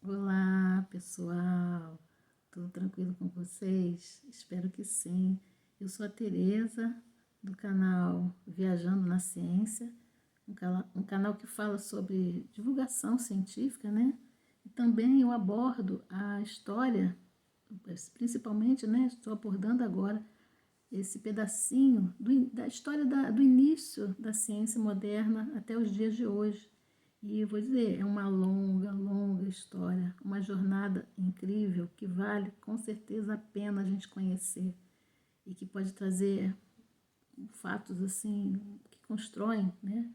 Olá, pessoal. Tudo tranquilo com vocês? Espero que sim. Eu sou a Tereza, do canal Viajando na Ciência, um canal que fala sobre divulgação científica, né? E também eu abordo a história, principalmente, né? Estou abordando agora esse pedacinho da história do início da ciência moderna até os dias de hoje. E eu vou dizer, é uma longa, longa história, uma jornada incrível que vale com certeza a pena a gente conhecer e que pode trazer fatos assim que constroem, né,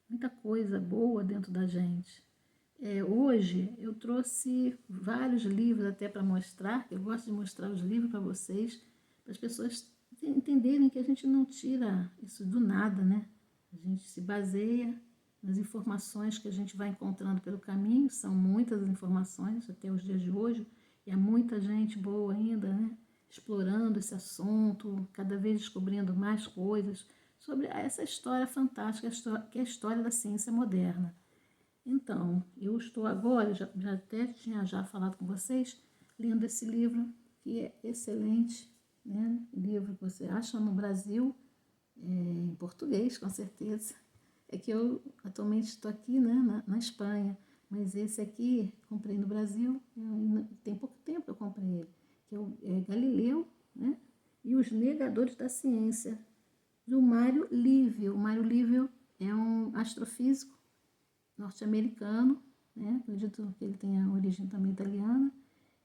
muita coisa boa dentro da gente. Hoje eu trouxe vários livros até para mostrar, eu gosto de mostrar os livros para vocês, para as pessoas entenderem que a gente não tira isso do nada, né? A gente se baseia nas informações que a gente vai encontrando pelo caminho, são muitas informações até os dias de hoje, e há muita gente boa ainda, né? Explorando esse assunto, cada vez descobrindo mais coisas sobre essa história fantástica, que é a história da ciência moderna. Então, eu estou agora, já até tinha já falado com vocês, lendo esse livro, que é excelente, né? Livro que você acha no Brasil, em português, com certeza. É que eu atualmente estou aqui, né, na Espanha, mas esse aqui comprei no Brasil, tem pouco tempo que eu comprei ele, que é Galileu, né? E os Negadores da Ciência, do Mário Lívio. O Mário Lívio é um astrofísico norte-americano, né? Acredito que ele tenha origem também italiana,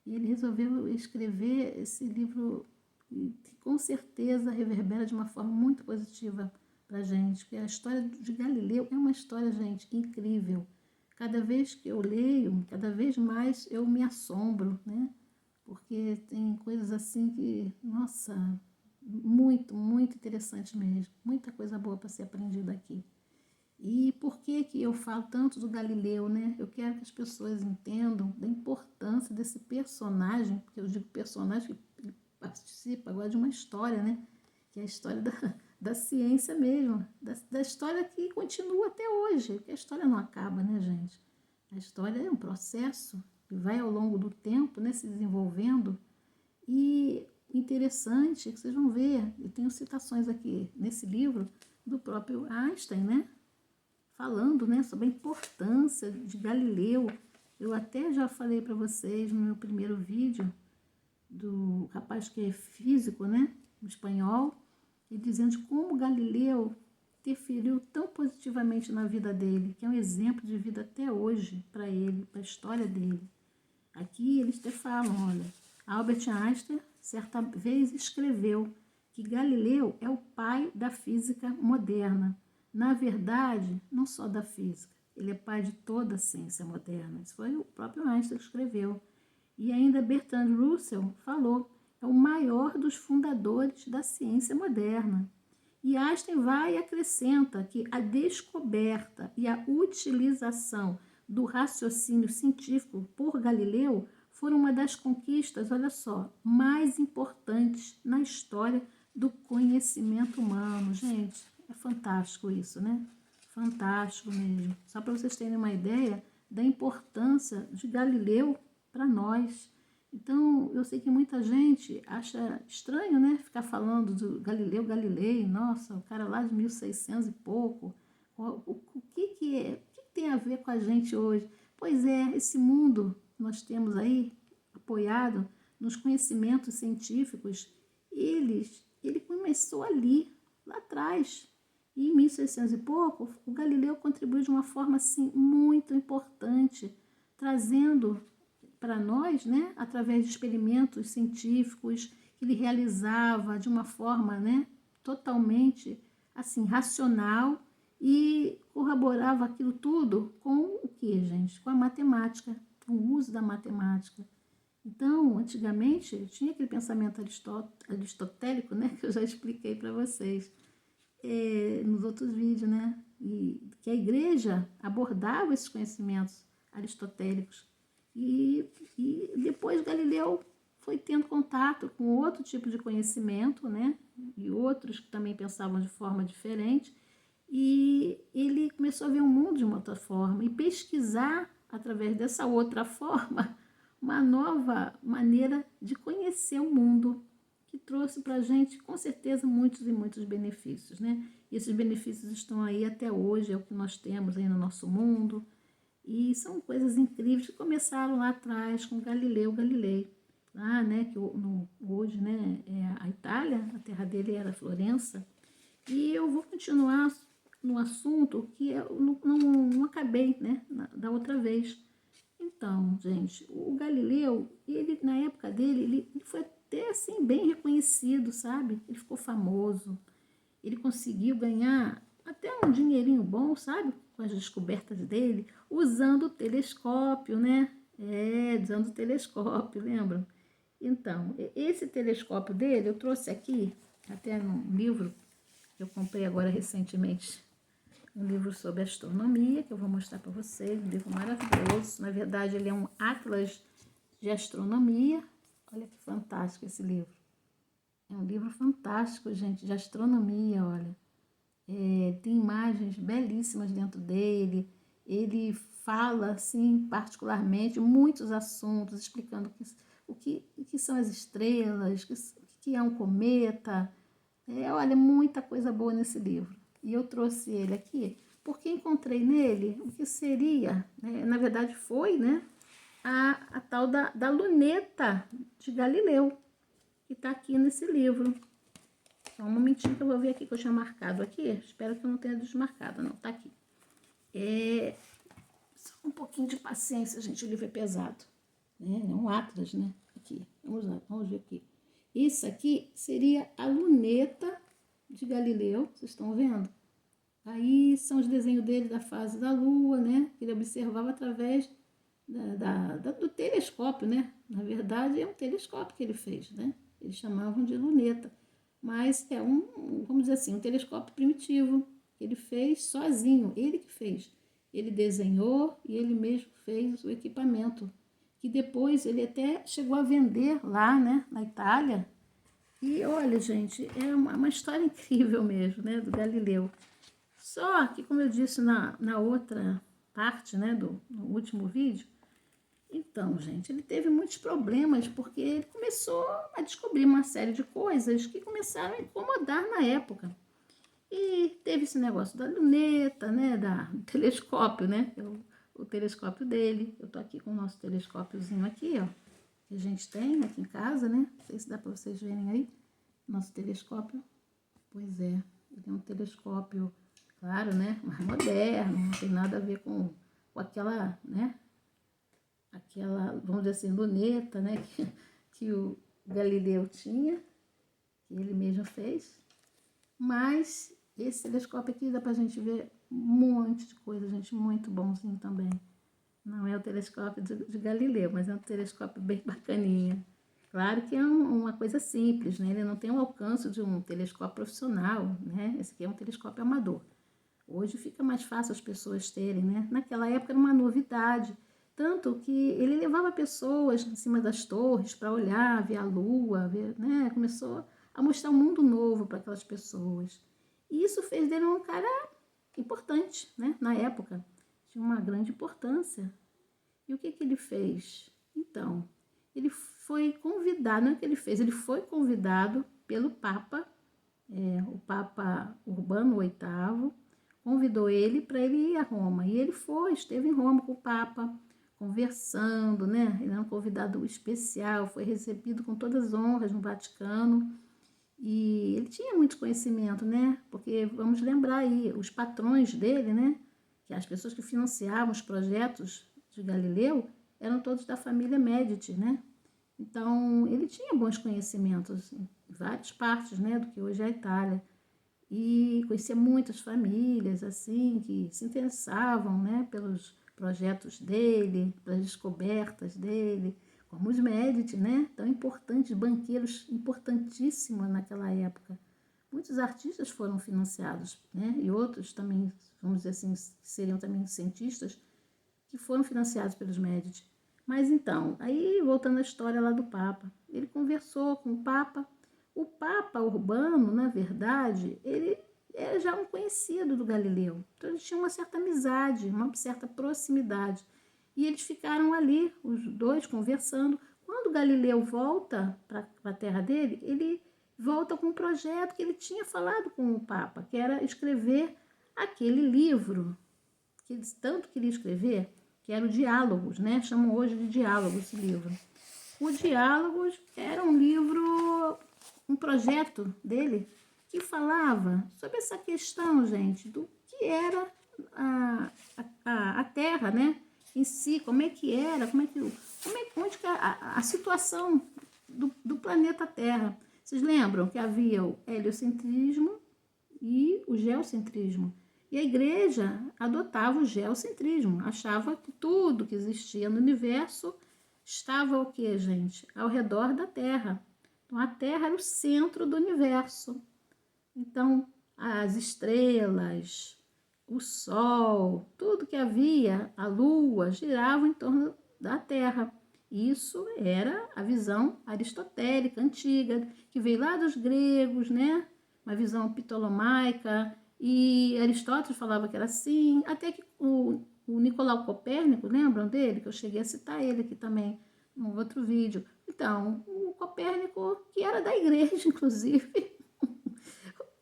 e ele resolveu escrever esse livro que com certeza reverbera de uma forma muito positiva para a gente, porque a história de Galileu é uma história, gente, incrível. Cada vez que eu leio, cada vez mais eu me assombro, né? Porque tem coisas assim que, nossa, muito, muito interessante mesmo. Muita coisa boa para ser aprendida aqui. E por que que eu falo tanto do Galileu, né? Eu quero que as pessoas entendam da importância desse personagem, porque eu digo personagem que ele participa agora de uma história, né? Que é a história da ciência mesmo, da história que continua até hoje, porque a história não acaba, né, gente? A história é um processo que vai ao longo do tempo, né, se desenvolvendo. E interessante que vocês vão ver, eu tenho citações aqui nesse livro do próprio Einstein, né? Falando, né, sobre a importância de Galileu. Eu até já falei para vocês no meu primeiro vídeo do rapaz que é físico, né, espanhol, e dizendo de como Galileu interferiu tão positivamente na vida dele, que é um exemplo de vida até hoje para ele, para a história dele. Aqui eles te falam, olha, Albert Einstein certa vez escreveu que Galileu é o pai da física moderna. Na verdade, não só da física, ele é pai de toda a ciência moderna. Isso foi o próprio Einstein que escreveu. E ainda Bertrand Russell falou, é o maior dos fundadores da ciência moderna. E Einstein vai e acrescenta que a descoberta e a utilização do raciocínio científico por Galileu foram uma das conquistas, olha só, mais importantes na história do conhecimento humano. Gente, é fantástico isso, né? Fantástico mesmo. Só para vocês terem uma ideia da importância de Galileu para nós. Então, eu sei que muita gente acha estranho, né, ficar falando do Galileu Galilei, nossa, o cara lá de 1600 e pouco. O que tem a ver com a gente hoje? Pois é, esse mundo que nós temos aí, apoiado nos conhecimentos científicos, ele começou ali, lá atrás. E em 1600 e pouco, o Galileu contribuiu de uma forma assim muito importante, trazendo para nós, né, através de experimentos científicos que ele realizava de uma forma, né, totalmente assim racional e corroborava aquilo tudo com o que, gente? Com a matemática, com o uso da matemática. Então, antigamente, tinha aquele pensamento aristotélico, né, que eu já expliquei para vocês nos outros vídeos, né, e que a igreja abordava esses conhecimentos aristotélicos. E depois Galileu foi tendo contato com outro tipo de conhecimento, né, e outros que também pensavam de forma diferente, e ele começou a ver o mundo de uma outra forma e pesquisar através dessa outra forma, uma nova maneira de conhecer o mundo, que trouxe para a gente, com certeza, muitos e muitos benefícios, né? E esses benefícios estão aí até hoje, é o que nós temos aí no nosso mundo, e são coisas incríveis que começaram lá atrás com Galileu Galilei, lá, né, que hoje, né, é a Itália, a terra dele era Florença, e eu vou continuar no assunto que eu não acabei, né, da outra vez. Então, gente, o Galileu, ele na época dele, ele foi até assim bem reconhecido, sabe? Ele ficou famoso, ele conseguiu ganhar até um dinheirinho bom, sabe? Com as descobertas dele, usando o telescópio, né? Usando o telescópio, lembram? Então, esse telescópio dele, eu trouxe aqui, até num livro que eu comprei agora recentemente, um livro sobre astronomia, que eu vou mostrar para vocês, um livro maravilhoso. Na verdade, ele é um atlas de astronomia. Olha que fantástico esse livro. É um livro fantástico, gente, de astronomia, olha. Tem imagens belíssimas dentro dele. Ele fala, assim, particularmente, muitos assuntos, explicando o que são as estrelas, o que é um cometa. Olha, muita coisa boa nesse livro. E eu trouxe ele aqui porque encontrei nele o que seria, né, na verdade foi, né, a tal da luneta de Galileu, que está aqui nesse livro. Só um momentinho que eu vou ver aqui que eu tinha marcado aqui. Espero que eu não tenha desmarcado, não. Tá aqui. Só um pouquinho de paciência, gente. O livro é pesado. Né? É um atlas, né? Aqui. Vamos ver aqui. Isso aqui seria a luneta de Galileu. Vocês estão vendo? Aí são os desenhos dele da fase da Lua, né? Que ele observava através do telescópio, né? Na verdade, é um telescópio que ele fez, né? Eles chamavam de luneta. Mas é vamos dizer assim, um telescópio primitivo. Ele fez sozinho, ele que fez. Ele desenhou e ele mesmo fez o equipamento. Que depois ele até chegou a vender lá, né? Na Itália. E olha, gente, é uma história incrível mesmo, né? Do Galileu. Só que, como eu disse na outra parte, né? No último vídeo, então, gente, ele teve muitos problemas porque ele começou a descobrir uma série de coisas que começaram a incomodar na época. E teve esse negócio da luneta, né, do telescópio, né, o telescópio dele. Eu tô aqui com o nosso telescópiozinho aqui, ó, que a gente tem aqui em casa, né, não sei se dá para vocês verem aí, nosso telescópio. Pois é, ele é um telescópio, claro, né, mais moderno, não tem nada a ver com aquela, né, vamos dizer assim, luneta, né, que o Galileu tinha, que ele mesmo fez. Mas esse telescópio aqui dá pra gente ver um monte de coisa, gente, muito bonzinho também. Não é o telescópio de Galileu, mas é um telescópio bem bacaninha. Claro que é uma coisa simples, né? Ele não tem o alcance de um telescópio profissional, né? Esse aqui é um telescópio amador. Hoje fica mais fácil as pessoas terem, né? Naquela época era uma novidade. Tanto que ele levava pessoas em cima das torres para olhar, ver a lua, né? Começou a mostrar um mundo novo para aquelas pessoas. E isso fez dele um cara importante, né? Na época. Tinha uma grande importância. E o que ele fez? Então, ele foi convidado, não é que ele fez, ele foi convidado pelo Papa, o Papa Urbano VIII, convidou ele para ele ir a Roma. E ele foi, esteve em Roma com o Papa, conversando, né? Ele era um convidado especial, foi recebido com todas as honras no Vaticano. E ele tinha muito conhecimento, né? Porque vamos lembrar aí, os patrões dele, né? Que as pessoas que financiavam os projetos de Galileu eram todos da família Médici, né? Então, ele tinha bons conhecimentos em várias partes, né? Do que hoje é a Itália. E conhecia muitas famílias, assim, que se interessavam, né? Pelos projetos dele, pelas descobertas dele, como os Médici, né? Tão importantes, banqueiros importantíssimos naquela época. Muitos artistas foram financiados, né? E outros também, vamos dizer assim, seriam também cientistas, que foram financiados pelos Médici. Mas então, aí voltando à história lá do Papa, ele conversou com o Papa Urbano, na verdade, ele era já um conhecido do Galileu, então ele tinha uma certa amizade, uma certa proximidade. E eles ficaram ali, os dois, conversando. Quando Galileu volta para a terra dele, ele volta com um projeto que ele tinha falado com o Papa, que era escrever aquele livro que ele tanto queria escrever, que era o Diálogos, né? Chamam hoje de Diálogos esse livro. O Diálogos era um livro, um projeto dele, que falava sobre essa questão, gente, do que era a Terra, né? Em si, como é que era, onde que a situação do planeta Terra. Vocês lembram que havia o heliocentrismo e o geocentrismo. E a igreja adotava o geocentrismo, achava que tudo que existia no universo estava o quê, gente? Ao redor da Terra. Então, a Terra era o centro do universo. Então, as estrelas, o Sol, tudo que havia, a Lua, girava em torno da Terra. Isso era a visão aristotélica, antiga, que veio lá dos gregos, né? Uma visão ptolomaica, e Aristóteles falava que era assim, até que o Nicolau Copérnico, lembram dele? Que eu cheguei a citar ele aqui também, num outro vídeo. Então, o Copérnico, que era da igreja, inclusive,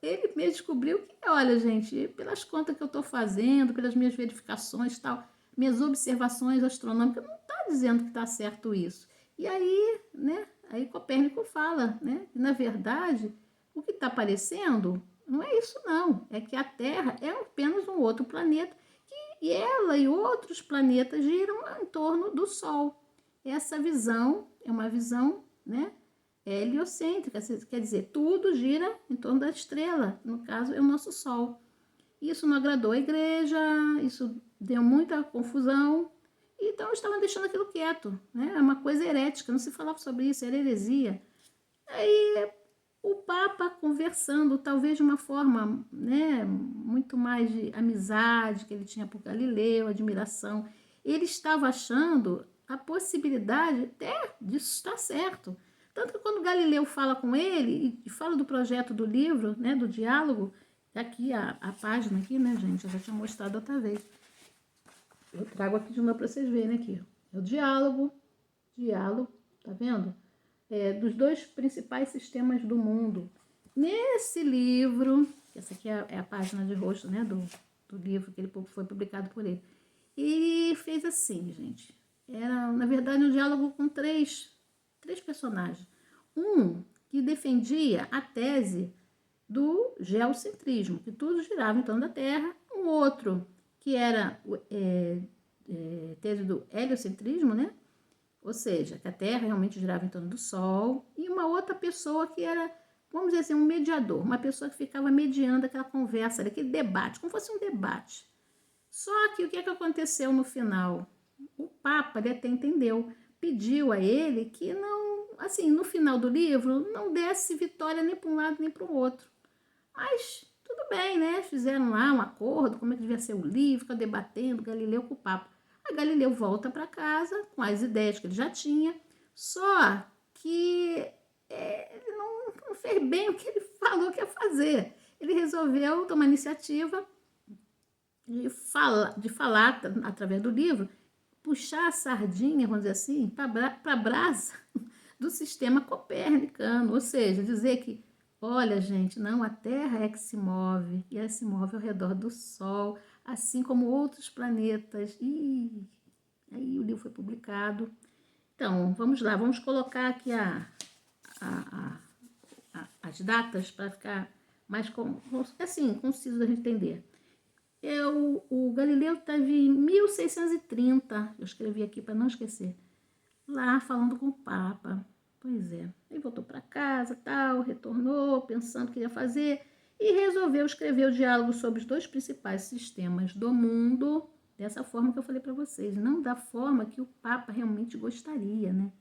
ele mesmo descobriu que, olha, gente, pelas contas que eu estou fazendo, pelas minhas verificações e tal, minhas observações astronômicas, não está dizendo que está certo isso. E aí, né, aí Copérnico fala, né, que na verdade, o que está aparecendo não é isso não, é que a Terra é apenas um outro planeta e ela e outros planetas giram em torno do Sol. Essa visão é uma visão, né, heliocêntrica, quer dizer, tudo gira em torno da estrela, no caso é o nosso Sol. Isso não agradou a igreja, isso deu muita confusão, então estavam deixando aquilo quieto, né? É uma coisa herética, não se falava sobre isso, era heresia. Aí o Papa conversando, talvez de uma forma, né, muito mais de amizade que ele tinha por Galileu, admiração, ele estava achando a possibilidade até disso estar certo. Tanto que quando Galileu fala com ele e fala do projeto do livro, né, do diálogo, aqui a página aqui, né, gente, eu já tinha mostrado outra vez. Eu trago aqui de novo para vocês verem aqui. É o diálogo, tá vendo? Dos dois principais sistemas do mundo. Nesse livro, essa aqui é a página de rosto, né, do livro que ele foi publicado por ele. E fez assim, gente. Era, na verdade, um diálogo com três personagens. Um que defendia a tese do geocentrismo, que tudo girava em torno da Terra. Um outro que era tese do heliocentrismo, né? Ou seja, que a Terra realmente girava em torno do Sol. E uma outra pessoa que era, vamos dizer assim, um mediador, uma pessoa que ficava mediando aquela conversa, aquele debate, como fosse um debate. Só que o que aconteceu no final? O Papa, ele até entendeu, pediu a ele que não, assim, no final do livro, não desse vitória nem para um lado nem para o outro. Mas tudo bem, né? Fizeram lá um acordo, como é que devia ser o livro, fica debatendo Galileu com o Papa. A Galileu volta para casa com as ideias que ele já tinha, só que ele não fez bem o que ele falou que ia fazer. Ele resolveu tomar iniciativa de falar através do livro, puxar a sardinha, vamos dizer assim, para a brasa do sistema copernicano, ou seja, dizer que, olha, gente, não, a Terra é que se move, e ela se move ao redor do Sol, assim como outros planetas. E aí o livro foi publicado. Então, vamos lá, vamos colocar aqui as datas para ficar mais assim, conciso da gente entender. O Galileu teve em 1630, eu escrevi aqui para não esquecer, lá falando com o Papa. Pois é, ele voltou para casa, tal, retornou, pensando o que ia fazer, e resolveu escrever o diálogo sobre os dois principais sistemas do mundo, dessa forma que eu falei para vocês, não da forma que o Papa realmente gostaria, né?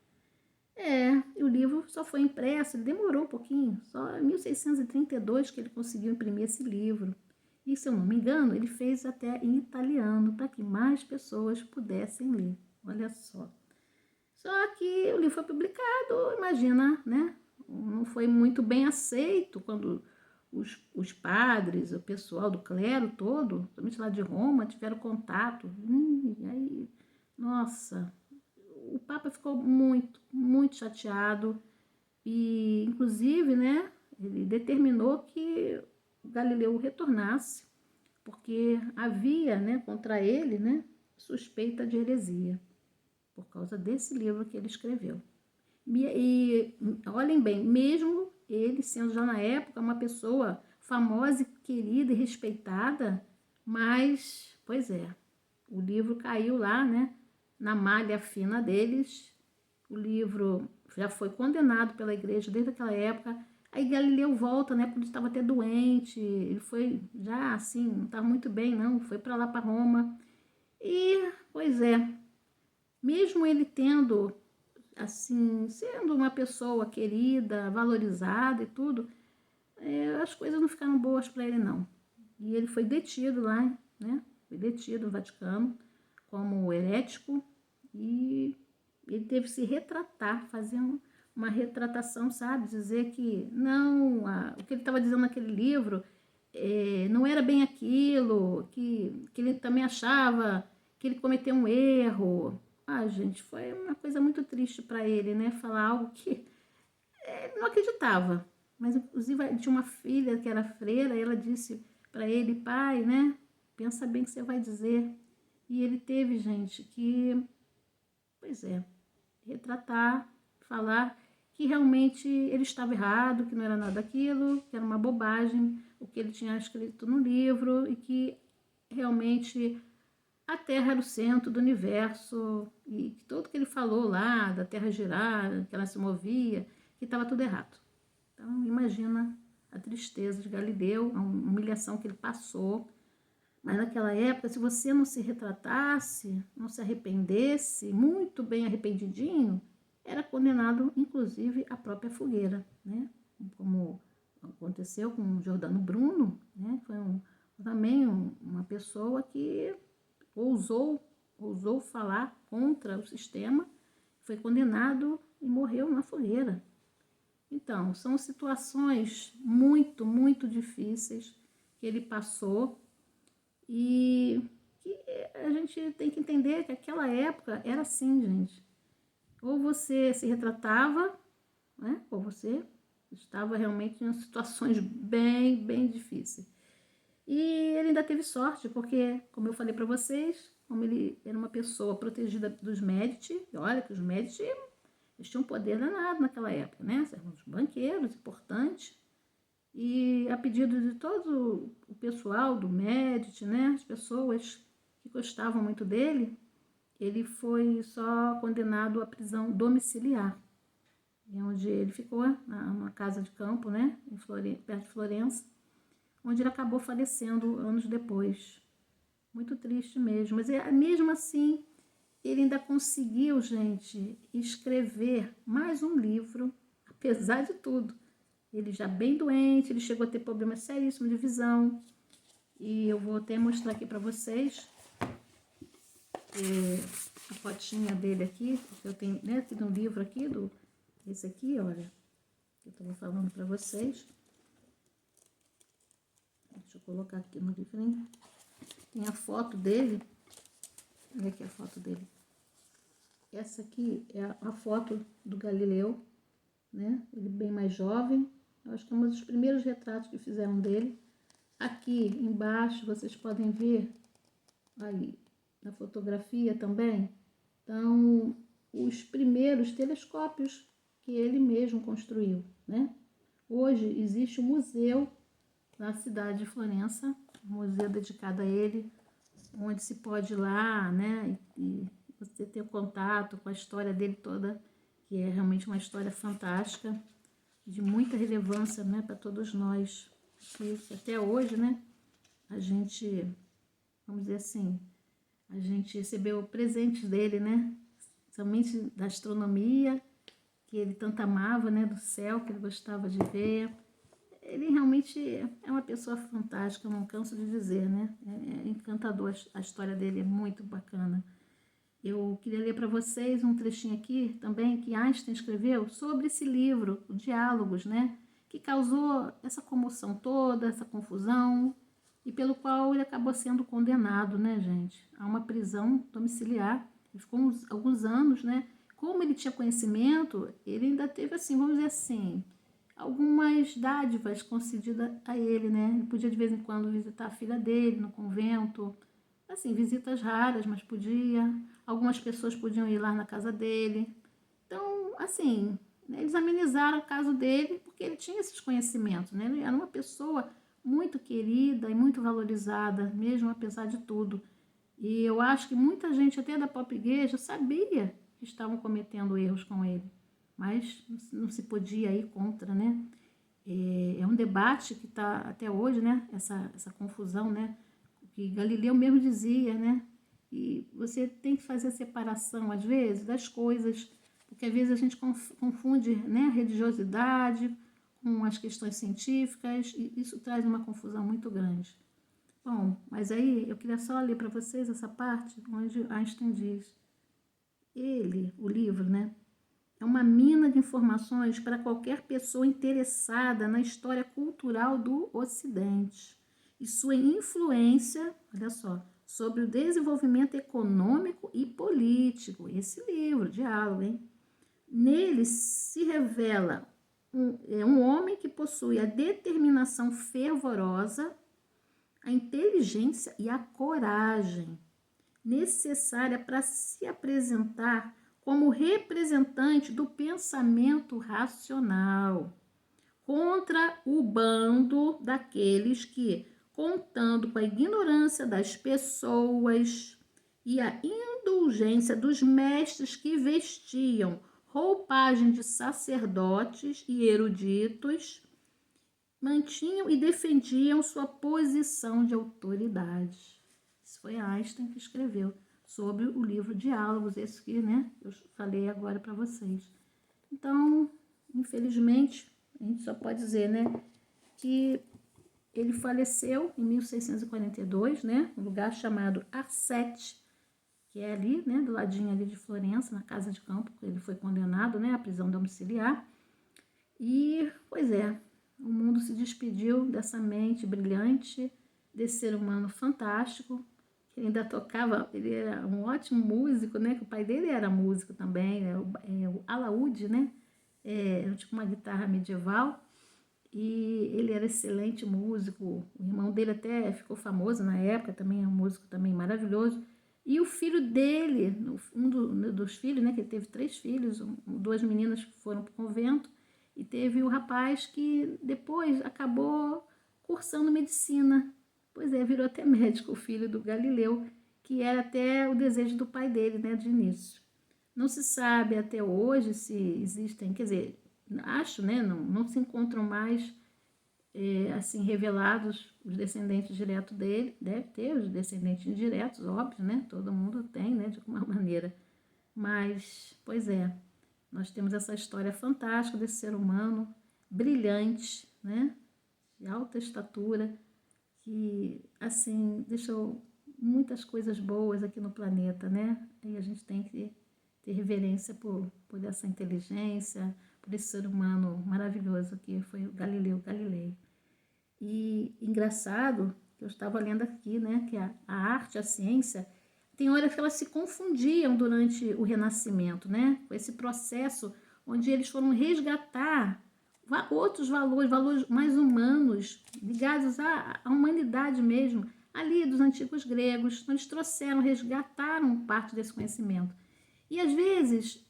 E o livro só foi impresso, ele demorou um pouquinho, só em 1632 que ele conseguiu imprimir esse livro. E, se eu não me engano, ele fez até em italiano, para que mais pessoas pudessem ler. Olha só. Só que o livro foi publicado, imagina, né? Não foi muito bem aceito quando os padres, o pessoal do clero todo, principalmente lá de Roma, tiveram contato. Aí nossa, o Papa ficou muito, muito chateado e, inclusive, né, ele determinou que Galileu retornasse, porque havia, né, contra ele, né, suspeita de heresia, por causa desse livro que ele escreveu. E olhem bem, mesmo ele sendo já na época uma pessoa famosa, querida e respeitada, mas, pois é, o livro caiu lá, né, na malha fina deles. O livro já foi condenado pela igreja desde aquela época. Aí Galileu volta, né, porque ele estava até doente, ele foi já assim, não estava muito bem não, foi para lá para Roma. E, pois é, mesmo ele tendo, assim, sendo uma pessoa querida, valorizada e tudo, as coisas não ficaram boas para ele não. E ele foi detido lá, né, foi detido no Vaticano como herético e ele teve que se retratar, fazer uma retratação, sabe? Dizer que não, o que ele estava dizendo naquele livro não era bem aquilo, que ele também achava que ele cometeu um erro. Ah, gente, foi uma coisa muito triste para ele, né? Falar algo que ele não acreditava. Mas, inclusive, tinha uma filha que era freira e ela disse para ele, pai, né? Pensa bem o que você vai dizer. E ele teve, gente, que, pois é, retratar, falar que realmente ele estava errado, que não era nada daquilo, que era uma bobagem, o que ele tinha escrito no livro e que realmente a Terra era o centro do universo e que tudo que ele falou lá, da Terra girar, que ela se movia, que estava tudo errado. Então, imagina a tristeza de Galileu, a humilhação que ele passou. Mas naquela época, se você não se retratasse, não se arrependesse, muito bem arrependidinho, era condenado, inclusive, à própria fogueira, né? Como aconteceu com Giordano Bruno, né? Foi também uma pessoa que ousou falar contra o sistema, foi condenado e morreu na fogueira. Então, são situações muito, muito difíceis que ele passou e que a gente tem que entender que aquela época era assim, gente. Ou você se retratava, né? Ou você estava realmente em situações bem, bem difíceis. E ele ainda teve sorte, porque, como eu falei para vocês, como ele era uma pessoa protegida dos Médici, e olha que os Médici eles tinham um poder danado naquela época, né? Eram uns banqueiros importantes. E a pedido de todo o pessoal do Médici, né? As pessoas que gostavam muito dele, ele foi só condenado à prisão domiciliar, onde ele ficou numa casa de campo, né? Perto de Florença, onde ele acabou falecendo anos depois. Muito triste mesmo. Mas mesmo assim, ele ainda conseguiu, gente, escrever mais um livro, apesar de tudo. Ele já bem doente, ele chegou a ter problemas seríssimos de visão. E eu vou até mostrar aqui para vocês a fotinha dele aqui. Eu tenho, né, aqui no livro aqui, esse aqui, olha, que eu estava falando para vocês. Deixa eu colocar aqui no livrinho. Tem a foto dele. Olha aqui a foto dele. Essa aqui é a foto do Galileu, né? Ele bem mais jovem. Eu acho que é um dos primeiros retratos que fizeram dele. Aqui embaixo vocês podem ver aí na fotografia também. Então, os primeiros telescópios que ele mesmo construiu, né? Hoje existe um museu na cidade de Florença, um museu dedicado a ele, onde se pode ir lá, né, e você ter contato com a história dele toda, que é realmente uma história fantástica, de muita relevância, né, para todos nós, que até hoje, né, a gente, vamos dizer assim, a gente recebeu presentes dele, né, somente da astronomia, que ele tanto amava, né, do céu, que ele gostava de ver. Ele realmente é uma pessoa fantástica, não canso de dizer, né? É encantador, a história dele é muito bacana. Eu queria ler para vocês um trechinho aqui também que Einstein escreveu sobre esse livro, o Diálogos, né? Que causou essa comoção toda, essa confusão, e pelo qual ele acabou sendo condenado, né, gente? A uma prisão domiciliar Ele ficou alguns anos, né? Como ele tinha conhecimento, ele ainda teve, assim, vamos dizer assim, algumas dádivas concedidas a ele, né? Ele podia de vez em quando visitar a filha dele no convento, assim, visitas raras, mas podia. Algumas pessoas podiam ir lá na casa dele. Então, assim, né, eles amenizaram o caso dele porque ele tinha esses conhecimentos, né? Ele era uma pessoa muito querida e muito valorizada, mesmo apesar de tudo. E eu acho que muita gente, até da própria igreja, sabia que estavam cometendo erros com ele, mas não se podia ir contra, né? É um debate que está até hoje, né? Essa confusão, né? Que Galileu mesmo dizia, né? E você tem que fazer a separação, às vezes, das coisas, porque às vezes a gente confunde, né, a religiosidade com as questões científicas, e isso traz uma confusão muito grande. Bom, mas aí eu queria só ler para vocês essa parte onde Einstein diz, o livro, né, é uma mina de informações para qualquer pessoa interessada na história cultural do Ocidente e sua influência, olha só, sobre o desenvolvimento econômico e político. Esse livro, Diálogo, hein? Nele se revela um homem que possui a determinação fervorosa, a inteligência e a coragem necessária para se apresentar como representante do pensamento racional contra o bando daqueles que, contando com a ignorância das pessoas e a indulgência dos mestres que vestiam roupagem de sacerdotes e eruditos, mantinham e defendiam sua posição de autoridade. Isso foi Einstein que escreveu sobre o livro Diálogos, esse que, né, eu falei agora para vocês. Então, infelizmente, a gente só pode dizer, né, que ele faleceu em 1642, né, num lugar chamado Arcete, que é ali, né, do ladinho ali de Florença, na casa de campo, ele foi condenado, né, à prisão domiciliar. E, pois é, o mundo se despediu dessa mente brilhante, desse ser humano fantástico, que ainda tocava, ele era um ótimo músico, né, que o pai dele era músico também, né, o alaúde, né, tipo uma guitarra medieval, e ele era excelente músico, o irmão dele até ficou famoso na época, também é um músico também maravilhoso, e o filho dele, dos filhos, né, que ele teve 3 filhos, 2 meninas que foram para o convento, e teve o rapaz que depois acabou cursando medicina. Pois é, virou até médico, o filho do Galileu, que era até o desejo do pai dele, né, de início. Não se sabe até hoje se existem, quer dizer, acho, né, não se encontram mais assim revelados os descendentes diretos dele. Deve ter os descendentes indiretos, óbvio, né? Todo mundo tem, né, de alguma maneira. Mas, pois é, nós temos essa história fantástica desse ser humano, brilhante, né? De alta estatura, que, assim, deixou muitas coisas boas aqui no planeta, né? E a gente tem que ter reverência por essa inteligência, por esse ser humano maravilhoso que foi o Galileu Galilei. E engraçado, que eu estava lendo aqui, né, que a arte, a ciência, tem horas que elas se confundiam durante o Renascimento, né, com esse processo onde eles foram resgatar outros valores, valores mais humanos, ligados à humanidade mesmo, ali dos antigos gregos. Então, eles trouxeram, resgataram parte desse conhecimento. E às vezes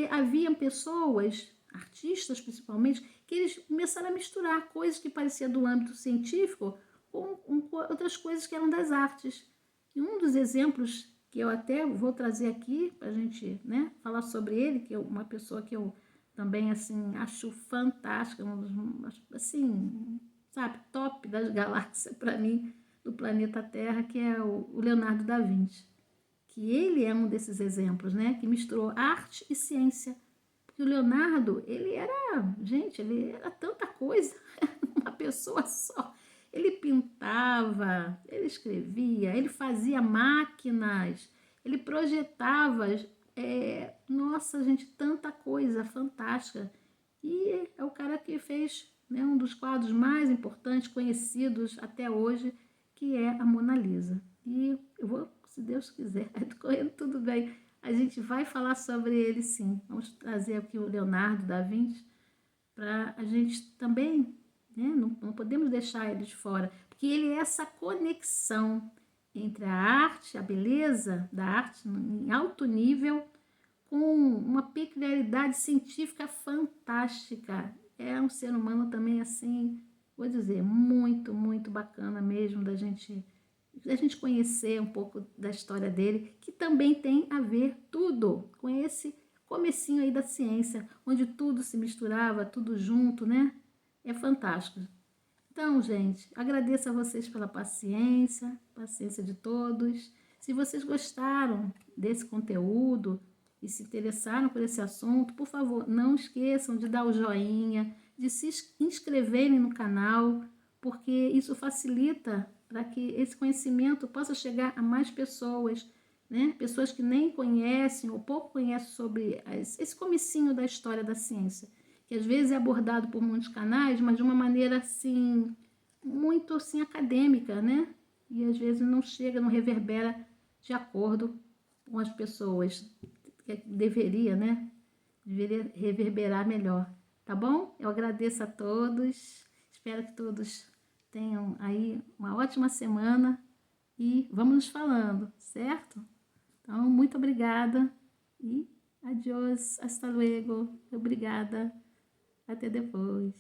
haviam pessoas, artistas principalmente, que eles começaram a misturar coisas que pareciam do âmbito científico com outras coisas que eram das artes. E um dos exemplos que eu até vou trazer aqui para a gente, né, falar sobre ele, que é uma pessoa que eu também assim acho fantástica, um dos, assim, sabe, top das galáxias para mim, do planeta Terra, que é o Leonardo da Vinci. Que ele é um desses exemplos, né, que misturou arte e ciência. Porque o Leonardo, ele era tanta coisa, uma pessoa só. Ele pintava, ele escrevia, ele fazia máquinas, ele projetava, nossa, gente, tanta coisa fantástica. E é o cara que fez, né, um dos quadros mais importantes, conhecidos até hoje, que é a Mona Lisa. E eu vou, se Deus quiser, correndo tudo bem, a gente vai falar sobre ele sim. Vamos trazer aqui o Leonardo da Vinci para a gente também, né? Não podemos deixar ele de fora, porque ele é essa conexão entre a arte, a beleza da arte em alto nível, com uma peculiaridade científica fantástica. É um ser humano também assim, vou dizer, muito, muito bacana mesmo da gente conhecer um pouco da história dele, que também tem a ver tudo com esse comecinho aí da ciência, onde tudo se misturava, tudo junto, né? É fantástico. Então, gente, agradeço a vocês pela paciência, paciência de todos. Se vocês gostaram desse conteúdo e se interessaram por esse assunto, por favor, não esqueçam de dar o joinha, de se inscreverem no canal, porque isso facilita para que esse conhecimento possa chegar a mais pessoas, né? Pessoas que nem conhecem ou pouco conhecem sobre esse comecinho da história da ciência, que às vezes é abordado por muitos canais, mas de uma maneira assim, muito assim acadêmica, né? E às vezes não chega, não reverbera de acordo com as pessoas, que deveria, né? Deveria reverberar melhor, tá bom? Eu agradeço a todos, espero que todos tenham aí uma ótima semana e vamos nos falando, certo? Então, muito obrigada e adiós, hasta luego, obrigada, até depois.